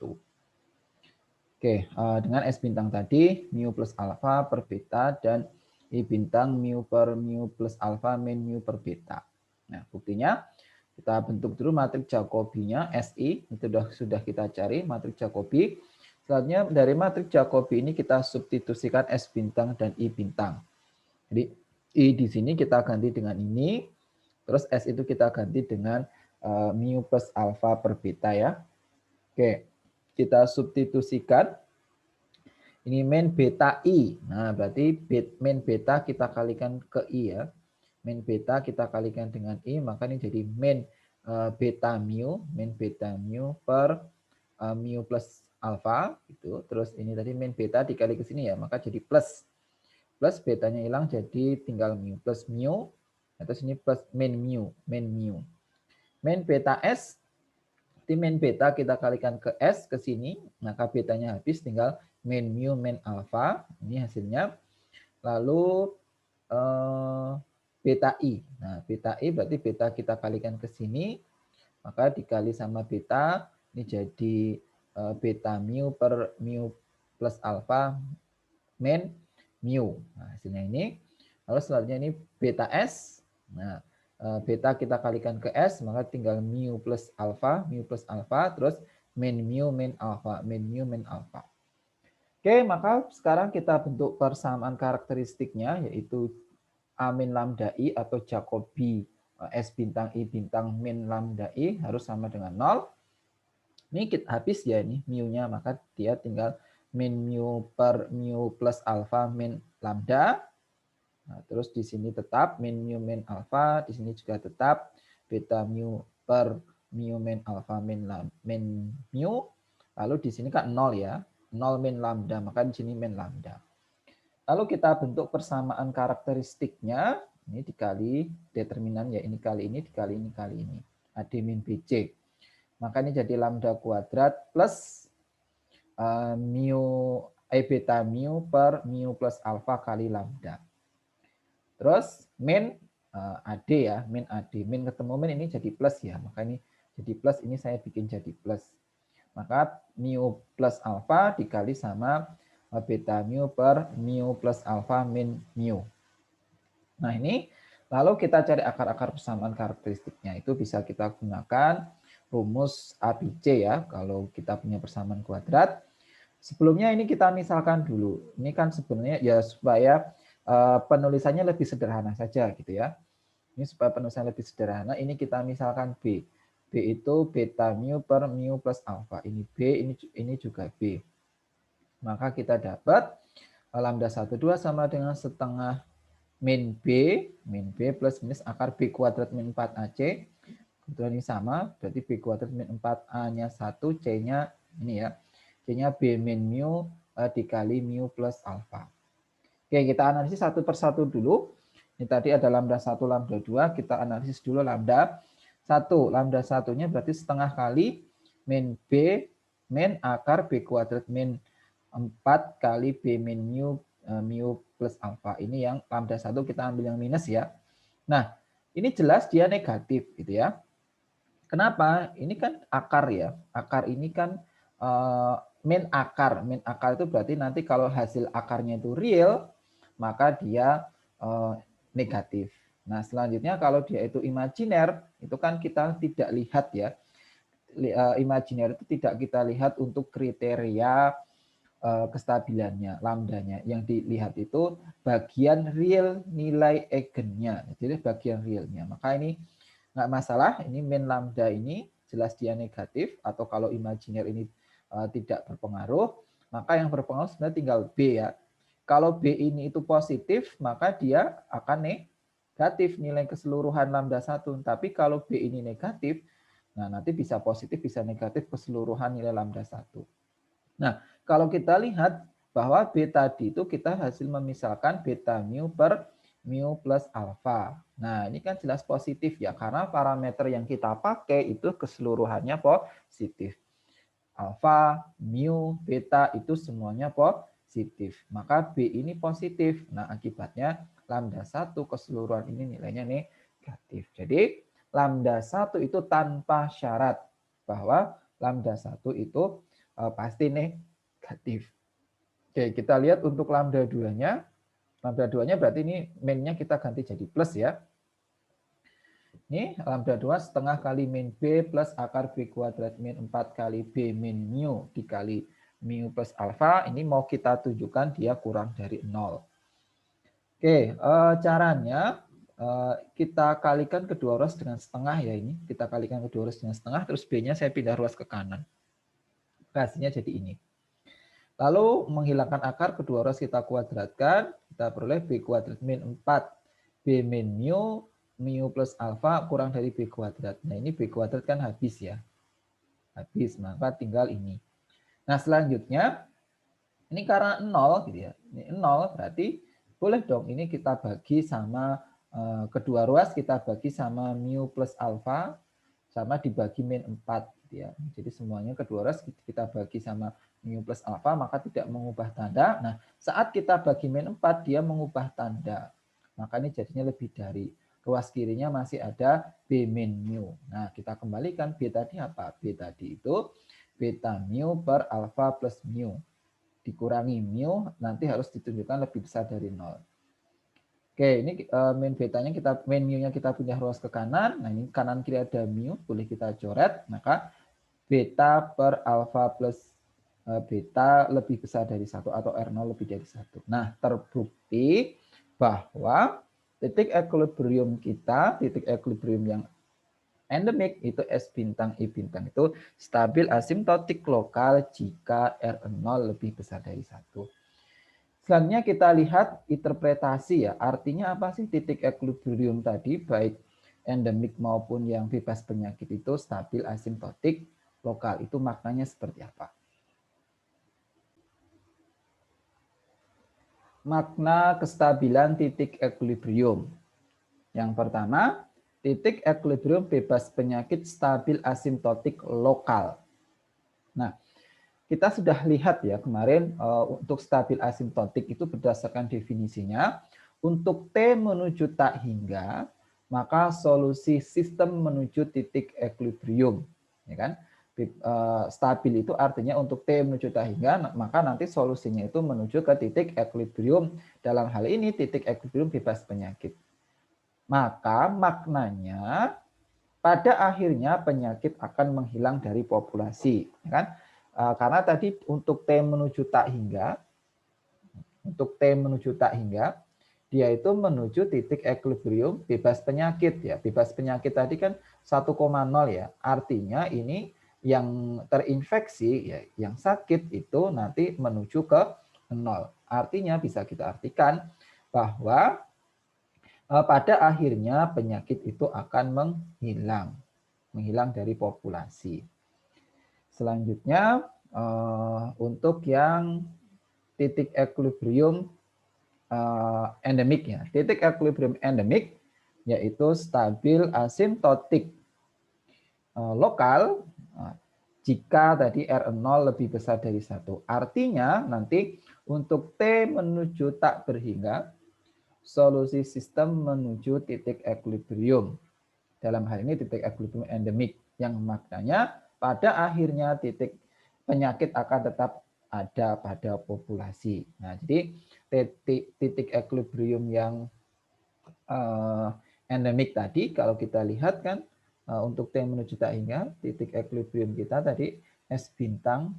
Oke, dengan S bintang tadi, mu plus alfa per beta, dan I bintang mu per mu plus alfa min mu per beta. Nah, buktinya kita bentuk dulu matrik Jacobi-nya, SI, itu sudah kita cari matrik Jacobi. Selanjutnya dari matrik Jacobi ini kita substitusikan S bintang dan I bintang. Jadi I di sini kita ganti dengan ini, terus S itu kita ganti dengan mu plus alfa per beta ya. Oke, kita substitusikan. Ini min beta I. Nah, berarti min beta kita kalikan ke I ya. Min beta kita kalikan dengan I, maka ini jadi min beta mu per mu plus alfa gitu. Terus ini tadi min beta dikali ke sini ya, maka jadi plus. Plus betanya hilang jadi tinggal mu plus mu. Terus ini plus min mu. Min beta S, min beta kita kalikan ke S ke sini, maka betanya habis tinggal min mu min alfa. Ini hasilnya. Lalu beta I. Nah, beta I berarti beta kita kalikan ke sini, maka dikali sama beta, ini jadi beta mu per mu plus alfa min mu. Nah, hasilnya ini. Lalu selanjutnya ini beta S. Nah, beta kita kalikan ke S, maka tinggal mu plus alfa, terus min mu, min alfa, min mu, min alfa. Oke, maka sekarang kita bentuk persamaan karakteristiknya, yaitu A min lambda I atau Jacobi S bintang I bintang min lambda I harus sama dengan 0. Ini kita habis ya ini mu-nya, maka dia tinggal min mu per mu plus alfa min lambda. Nah, terus di sini tetap min mu min alfa, di sini juga tetap beta mu per mu min alfa min mu. Lalu di sini kan 0 ya, 0 min lambda, maka di sini min lambda. Lalu kita bentuk persamaan karakteristiknya, ini dikali determinan ya, ini kali ini dikali ini kali ini. AD min BC. Maka ini jadi lambda kuadrat plus beta mu per mu plus alfa kali lambda. Terus min AD ya, min AD. Min ketemu min ini jadi plus ya, maka ini jadi plus, ini saya bikin jadi plus. Maka mu plus alfa dikali sama beta mu per mu plus alfa min mu. Nah ini, lalu kita cari akar-akar persamaan karakteristiknya. Itu bisa kita gunakan rumus ABC ya, kalau kita punya persamaan kuadrat. Sebelumnya ini kita misalkan dulu. Ini kan sebenarnya ya supaya penulisannya lebih sederhana saja gitu ya. Ini supaya penulisannya lebih sederhana, ini kita misalkan B. B itu beta mu per mu plus alfa. Ini B, ini juga B. Maka kita dapat lambda 12 sama dengan setengah min B plus minus akar B kuadrat min 4AC. Kebetulan ini sama, berarti B kuadrat min 4A-nya 1, C-nya ini ya. C-nya B min mu dikali mu plus alfa. Oke, kita analisis satu persatu dulu. Ini tadi ada lambda 1, lambda 2. Kita analisis dulu lambda 1. Lambda 1-nya berarti setengah kali min B min akar B kuadrat min 4 kali B min mu plus alfa. Ini yang lambda 1 kita ambil yang minus ya. Nah, ini jelas dia negatif gitu ya. Kenapa? Ini kan akar ya. Akar ini kan min akar. Min akar itu berarti nanti kalau hasil akarnya itu real, maka dia negatif. Nah, selanjutnya kalau dia itu imajiner, itu kan kita tidak lihat ya. Imajiner itu tidak kita lihat untuk kriteria kestabilannya, lambdanya. Yang dilihat itu bagian real nilai eigennya. Jadi bagian realnya. Maka ini nggak masalah, ini min lambda ini jelas dia negatif, atau kalau imajiner ini tidak berpengaruh, maka yang berpengaruh sebenarnya tinggal B ya. Kalau B ini itu positif, maka dia akan negatif nilai keseluruhan lambda 1. Tapi kalau B ini negatif, nah nanti bisa positif, bisa negatif keseluruhan nilai lambda 1. Nah, kalau kita lihat bahwa B tadi itu kita hasil memisalkan beta mu per mu plus alfa. Nah, ini kan jelas positif ya, karena parameter yang kita pakai itu keseluruhannya positif. Alfa, mu, beta itu semuanya positif. Maka B ini positif. Nah, akibatnya lambda 1 keseluruhan ini nilainya negatif. Jadi, lambda 1 itu tanpa syarat bahwa lambda 1 itu pasti negatif. Oke, kita lihat untuk lambda 2-nya. Lambda 2-nya berarti ini min-nya kita ganti jadi plus ya. Ini lambda 2 setengah kali min B plus akar B kuadrat min 4 kali B min mu dikali mu plus alfa. Ini mau kita tunjukkan dia kurang dari 0. Oke, caranya kita kalikan kedua ruas dengan setengah ya ini. Kita kalikan kedua ruas dengan setengah, terus B-nya saya pindah ruas ke kanan. Hasilnya jadi ini. Lalu menghilangkan akar, kedua ruas kita kuadratkan, kita peroleh B kuadrat min 4 B min mu plus alfa kurang dari B kuadrat. Nah ini B kuadrat kan habis ya. Habis, maka tinggal ini. Nah selanjutnya, ini karena 0 gitu ya. Ini 0 berarti boleh dong ini kita bagi sama kedua ruas kita bagi sama mu plus alfa sama dibagi min 4 gitu ya. Jadi semuanya kedua ruas kita bagi sama mu plus alfa maka tidak mengubah tanda. Nah, saat kita bagi min 4 dia mengubah tanda. Maka ini jadinya lebih dari. Ruas kirinya masih ada B min mu. Nah, kita kembalikan B tadi apa? B tadi itu beta mu per alfa plus mu. Dikurangi mu, nanti harus ditunjukkan lebih besar dari 0. Oke, ini min betanya min mu-nya kita pindah ruas ke kanan. Nah, ini kanan kiri ada mu, boleh kita coret. Maka beta per alfa plus beta lebih besar dari 1 atau R0 lebih dari 1. Nah, terbukti bahwa titik equilibrium kita, titik equilibrium yang endemik itu S bintang I bintang itu stabil asimptotik lokal jika R0 lebih besar dari 1. Selanjutnya kita lihat interpretasi ya. Artinya apa sih titik equilibrium tadi, baik endemik maupun yang bebas penyakit itu stabil asimptotik lokal. Itu maknanya seperti apa? Makna kestabilan titik equilibrium. Yang pertama, titik equilibrium bebas penyakit stabil asimptotik lokal. Nah, kita sudah lihat ya kemarin untuk stabil asimptotik itu berdasarkan definisinya, untuk T menuju tak hingga, maka solusi sistem menuju titik equilibrium. Ya kan? Stabil itu artinya untuk T menuju tak hingga, maka nanti solusinya itu menuju ke titik equilibrium. Dalam hal ini titik equilibrium bebas penyakit. Maka maknanya pada akhirnya penyakit akan menghilang dari populasi. Ya kan? Karena tadi untuk T menuju tak hingga, dia itu menuju titik equilibrium bebas penyakit ya. Bebas penyakit tadi kan 1,0 ya. Artinya ini yang terinfeksi ya, yang sakit itu nanti menuju ke 0. Artinya bisa kita artikan bahwa pada akhirnya penyakit itu akan menghilang dari populasi. Selanjutnya untuk yang titik equilibrium endemik ya. Titik equilibrium endemik yaitu stabil asimptotik lokal jika tadi R0 lebih besar dari 1. Artinya nanti untuk T menuju tak berhingga, solusi sistem menuju titik equilibrium. Dalam hal ini titik equilibrium endemik yang maknanya pada akhirnya titik penyakit akan tetap ada pada populasi. Nah, jadi titik equilibrium yang endemik tadi kalau kita lihat kan untuk T menuju tak hingga titik equilibrium kita tadi S bintang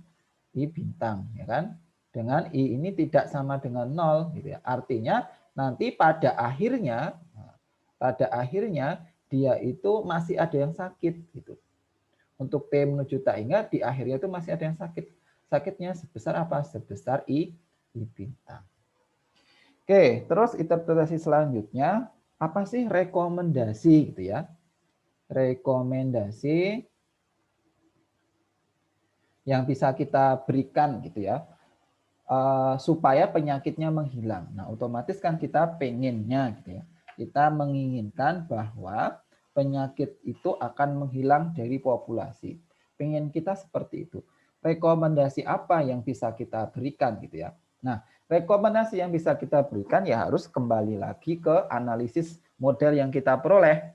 I bintang ya kan. Dengan I ini tidak sama dengan 0 gitu ya. Artinya nanti pada akhirnya dia itu masih ada yang sakit gitu. Untuk T menuju tak hingga di akhirnya itu masih ada yang sakit. Sakitnya sebesar apa? Sebesar I bintang. Oke, terus interpretasi selanjutnya apa sih rekomendasi gitu ya? Rekomendasi yang bisa kita berikan gitu ya. Supaya penyakitnya menghilang. Nah, otomatis kan kita pengennya gitu ya. Kita menginginkan bahwa penyakit itu akan menghilang dari populasi. Pengen kita seperti itu. Rekomendasi apa yang bisa kita berikan gitu ya. Nah, rekomendasi yang bisa kita berikan ya harus kembali lagi ke analisis model yang kita peroleh.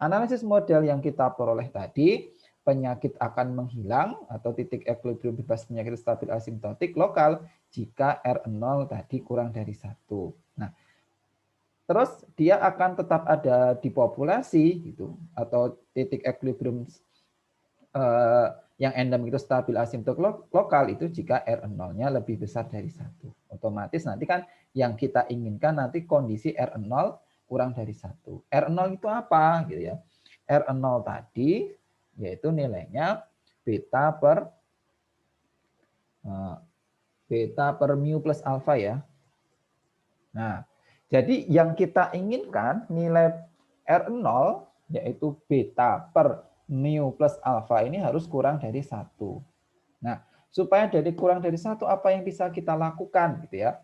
Analisis model yang kita peroleh tadi, penyakit akan menghilang atau titik equilibrium bebas penyakit stabil asimptotik lokal jika R0 tadi kurang dari 1. Nah, terus dia akan tetap ada di populasi gitu atau titik equilibrium yang endemik itu stabil asimptotik lokal itu jika R0-nya lebih besar dari 1. Otomatis nanti kan yang kita inginkan nanti kondisi R0 kurang dari 1. R0 itu apa gitu ya? R0 tadi yaitu nilainya beta per mu plus alfa ya. Nah, jadi yang kita inginkan nilai R0 yaitu beta per mu plus alfa ini harus kurang dari 1. Nah, supaya dari kurang dari 1 apa yang bisa kita lakukan gitu ya.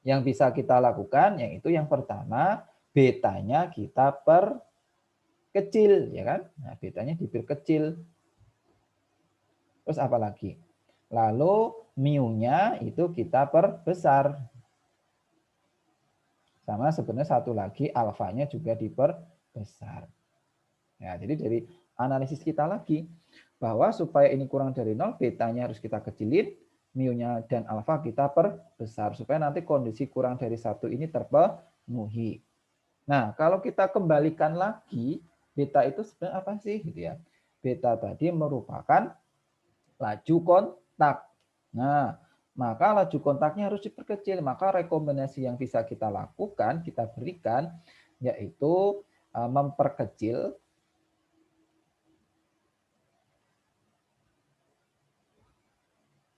Yang bisa kita lakukan yaitu yang pertama betanya kita perkecil ya kan. Nah, betanya diperkecil. Terus apa lagi? Lalu mu-nya itu kita perbesar. Sama sebenarnya satu lagi alfanya juga diperbesar. Ya, jadi dari analisis kita lagi bahwa supaya ini kurang dari 0, betanya harus kita kecilin, mu-nya dan alfa kita perbesar supaya nanti kondisi kurang dari 1 ini memenuhi. Nah, kalau kita kembalikan lagi, beta itu sebenarnya apa sih gitu ya? Beta tadi merupakan laju kontak. Nah, maka laju kontaknya harus diperkecil. Maka rekomendasi yang bisa kita lakukan, kita berikan, yaitu memperkecil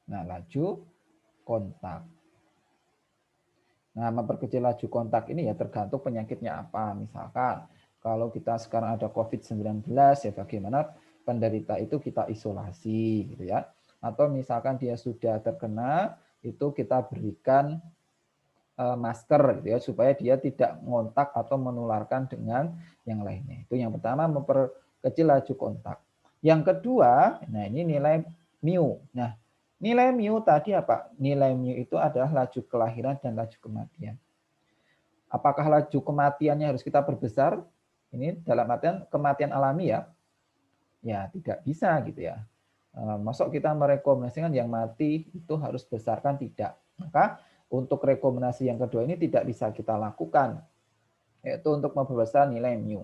laju kontak. Nah, memperkecil laju kontak ini ya tergantung penyakitnya apa. Misalkan kalau kita sekarang ada COVID-19 ya bagaimana penderita itu kita isolasi gitu ya. Atau misalkan dia sudah terkena itu kita berikan masker gitu ya supaya dia tidak ngontak atau menularkan dengan yang lainnya. Itu yang pertama memperkecil laju kontak. Yang kedua, nah ini nilai mu. Nah, nilai mu tadi apa? Nilai mu itu adalah laju kelahiran dan laju kematian. Apakah laju kematiannya harus kita perbesar? Ini dalam artian kematian alami ya. Ya, tidak bisa gitu ya. Masuk kita merekomendasikan yang mati itu harus besarkan, tidak. Maka untuk rekomendasi yang kedua ini tidak bisa kita lakukan, yaitu untuk memperbesar nilai mu.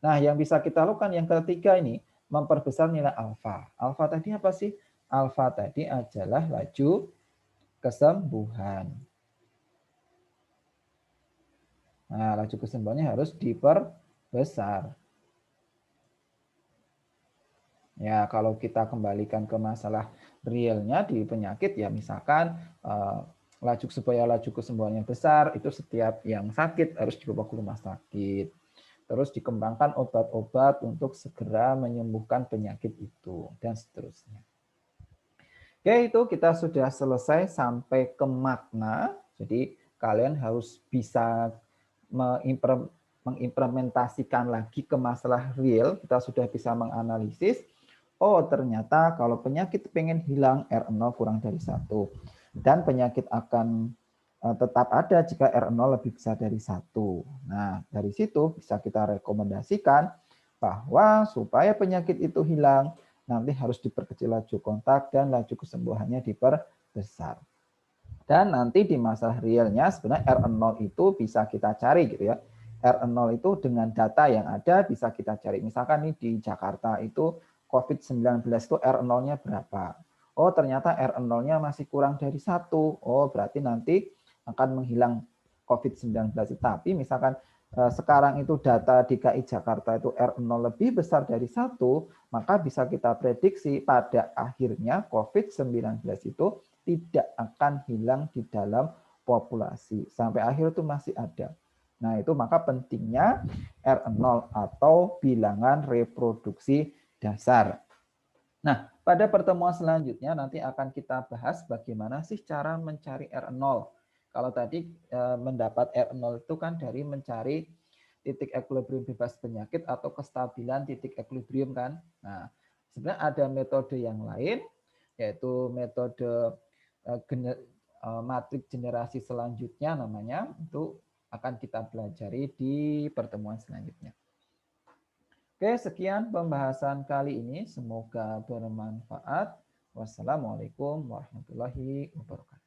Nah, yang bisa kita lakukan yang ketiga ini, memperbesar nilai alfa. Alfa tadi apa sih? Alfa tadi adalah laju kesembuhan. Nah, laju kesembuhannya harus diperbesar. Ya, kalau kita kembalikan ke masalah realnya di penyakit, ya misalkan supaya laju kesembuhannya besar, itu setiap yang sakit harus dibawa ke rumah sakit. Terus dikembangkan obat-obat untuk segera menyembuhkan penyakit itu, dan seterusnya. Oke, itu kita sudah selesai sampai ke makna. Jadi kalian harus bisa mengimplementasikan lagi ke masalah real. Kita sudah bisa menganalisis. Oh, ternyata kalau penyakit pengen hilang R0 kurang dari 1. Dan penyakit akan tetap ada jika R0 lebih besar dari 1. Nah, dari situ bisa kita rekomendasikan bahwa supaya penyakit itu hilang, nanti harus diperkecil laju kontak dan laju kesembuhannya diperbesar. Dan nanti di masalah realnya sebenarnya R0 itu bisa kita cari gitu ya. R0 itu dengan data yang ada bisa kita cari. Misalkan nih di Jakarta itu COVID-19 itu R0-nya berapa? Oh, ternyata R0-nya masih kurang dari 1. Oh, berarti nanti akan menghilang COVID-19. Tapi misalkan sekarang itu data DKI Jakarta itu R0 lebih besar dari 1, maka bisa kita prediksi pada akhirnya COVID-19 itu tidak akan hilang di dalam populasi. Sampai akhir itu masih ada. Nah, itu maka pentingnya R0 atau bilangan reproduksi dasar. Nah, pada pertemuan selanjutnya nanti akan kita bahas bagaimana sih cara mencari R0. Kalau tadi mendapat R0 itu kan dari mencari titik equilibrium bebas penyakit atau kestabilan titik equilibrium kan. Nah, sebenarnya ada metode yang lain, yaitu metode matrik generasi selanjutnya namanya, itu akan kita pelajari di pertemuan selanjutnya. Oke, sekian pembahasan kali ini. Semoga bermanfaat. Wassalamualaikum warahmatullahi wabarakatuh.